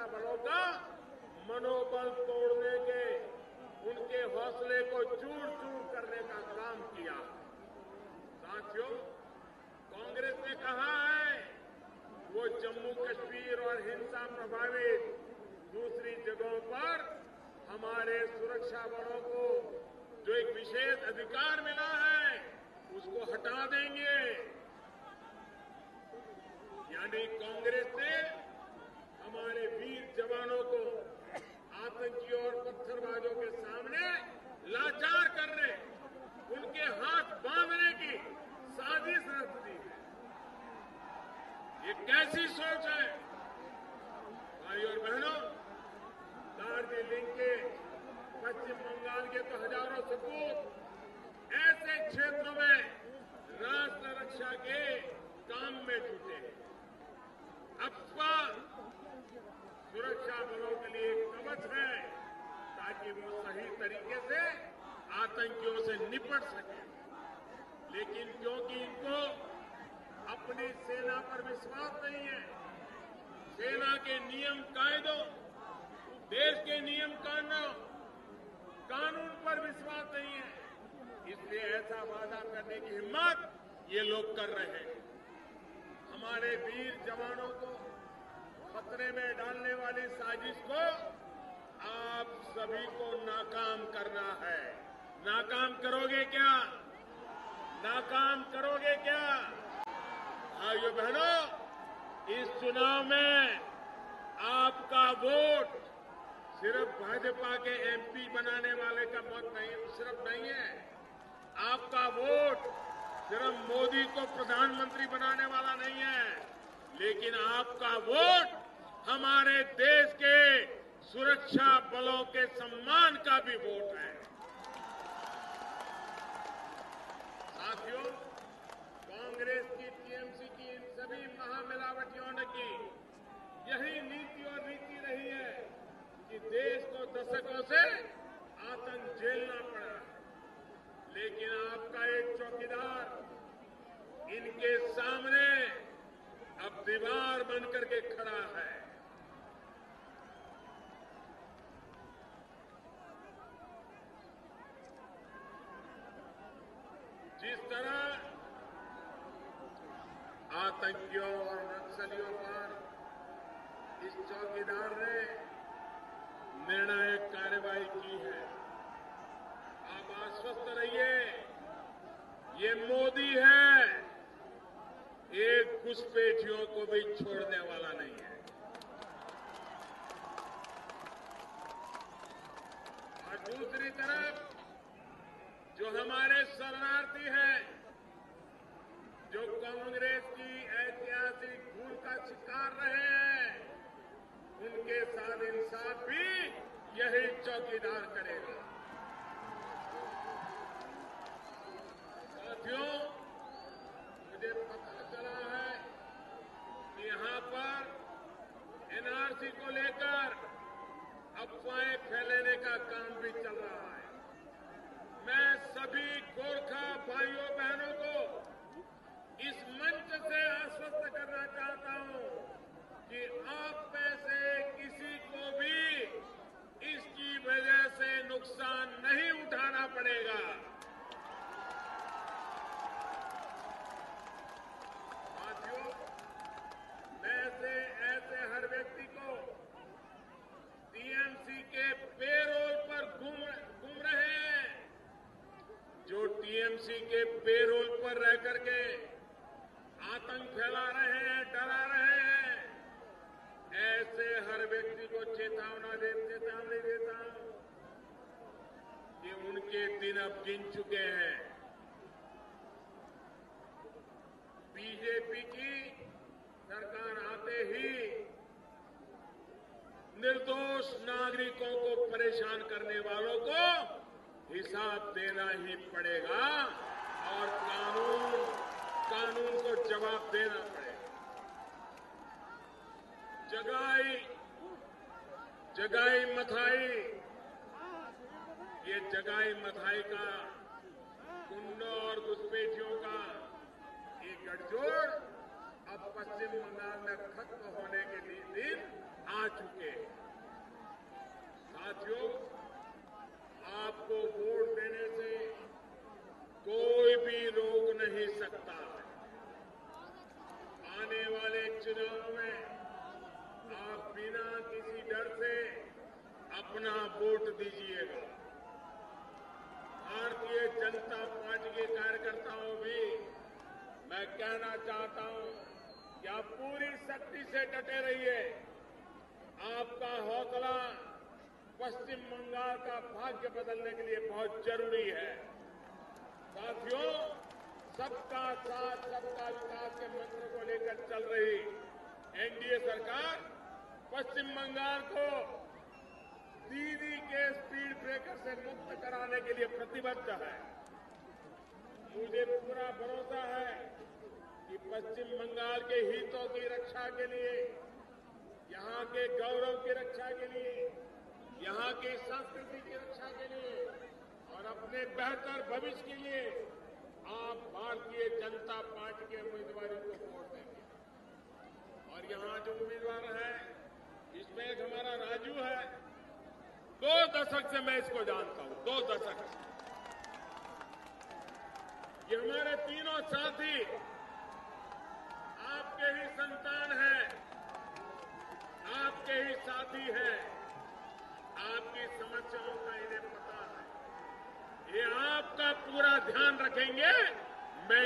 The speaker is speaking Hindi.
सुरक्षा बलों का मनोबल तोड़ने के, उनके हौसले को चूर-चूर करने का काम किया। साथियों, कांग्रेस ने कहा है वो जम्मू कश्मीर और हिंसा प्रभावित दूसरी जगहों पर हमारे सुरक्षा बलों को जो एक विशेष अधिकार मिला है उसको हटा देंगे। यानी कांग्रेस ने हमारे वीर जवानों को आतंकियों और पत्थरबाजों के सामने लाचार करने, उनके हाथ बांधने की साजिश रच दी है। ये कैसी सोच है? भाई और बहनों, दार्जिलिंग के, पश्चिम बंगाल के तो हजारों सबूत ऐसे क्षेत्रों में राष्ट्र रक्षा के काम में जुटे हैं। अफवा सुरक्षा बलों के लिए एक कवच है ताकि वो सही तरीके से आतंकियों से निपट सके। लेकिन क्योंकि इनको अपनी सेना पर विश्वास नहीं है, सेना के नियम कायदों, देश के नियम कानून पर विश्वास नहीं है, इसलिए ऐसा वादा करने की हिम्मत ये लोग कर रहे हैं। हमारे वीर जवानों को खतरे में डालने वाली साजिश को आप सभी को नाकाम करना है। नाकाम करोगे क्या? नाकाम करोगे क्या? भाइयों बहनों, इस चुनाव में आपका वोट सिर्फ भाजपा के एमपी बनाने वाले का मत नहीं, सिर्फ नहीं है। आपका वोट सिर्फ मोदी को प्रधानमंत्री बनाने वाला नहीं है, लेकिन आपका वोट हमारे देश के सुरक्षा बलों के सम्मान का भी वोट है। साथियों, कांग्रेस की, टीएमसी की इन सभी महामिलावटियों ने की यही नीति और रीति रही है कि देश को दशकों से आतंक झेलना पड़ा। लेकिन आपका एक चौकीदार इनके सामने अब दीवार बनकर के खड़ा है। जिस तरह आतंकियों और नक्सलियों पर इस चौकीदार ने निर्णायक कार्रवाई की है, आप आश्वस्त रहिए, ये मोदी है, एक घुसपैठियों को भी छोड़ने वाला नहीं है। और दूसरी तरफ जो हमारे शरणार्थी हैं, जो कांग्रेस की ऐतिहासिक भूल का शिकार रहे हैं, उनके साथ इंसाफ भी यही चौकीदार करेगा। साथियों, मुझे पता चला है कि यहां पर एनआरसी को लेकर अफवाहें फैलाने का काम भी चल रहा है। मैं सभी गोरखा भाइयों बहनों को इस मंच से आश्वस्त करना चाहता हूं कि आप में से किसी को भी इसकी वजह से नुकसान नहीं उठाना पड़ेगा। साथियों, मैं से ऐसे हर व्यक्ति को टीएमसी के पेरोल पर घूम रहे हैं, जो टीएमसी के पेरोल पर रह करके आतंक फैला रहे हैं, डरा रहे हैं, ऐसे हर व्यक्ति को चेतावनी देता हूं कि उनके दिन अब गिन चुके हैं। बीजेपी की सरकार आते ही निर्दोष नागरिकों को परेशान करने वालों को हिसाब देना ही पड़ेगा और कानून को जवाब देना पड़ेगा। जगाई मथाई, ये जगाई मथाई का गुंडों और घुसपैठियों का एक गठजोड़ अब पश्चिम बंगाल में खत्म होने के दिन आ चुके हैं। वोट दीजिएगा। भारतीय जनता पार्टी के कार्यकर्ताओं भी मैं कहना चाहता हूं कि आप पूरी शक्ति से डटे रहिए। आपका हौसला पश्चिम बंगाल का भाग्य बदलने के लिए बहुत जरूरी है। साथियों, सबका साथ सबका विकास के मंत्र को लेकर चल रही एनडीए सरकार पश्चिम बंगाल को दीदी के स्पीड ब्रेकर से मुक्त कराने के लिए प्रतिबद्ध है। मुझे पूरा भरोसा है कि पश्चिम बंगाल के हितों की रक्षा के लिए, यहां के गौरव की रक्षा के लिए, यहां की संस्कृति की रक्षा के लिए और अपने बेहतर भविष्य के लिए आप भारतीय जनता पार्टी के उम्मीदवारों को वोट देंगे। और यहां जो उम्मीदवार है, इसमें एक हमारा राजू है। 2 दशक से मैं इसको जानता हूं, 2 दशक से। ये हमारे तीनों साथी आपके ही संतान हैं, आपके ही साथी हैं। आपकी समस्याओं का इन्हें पता है। ये आपका पूरा ध्यान रखेंगे। मैं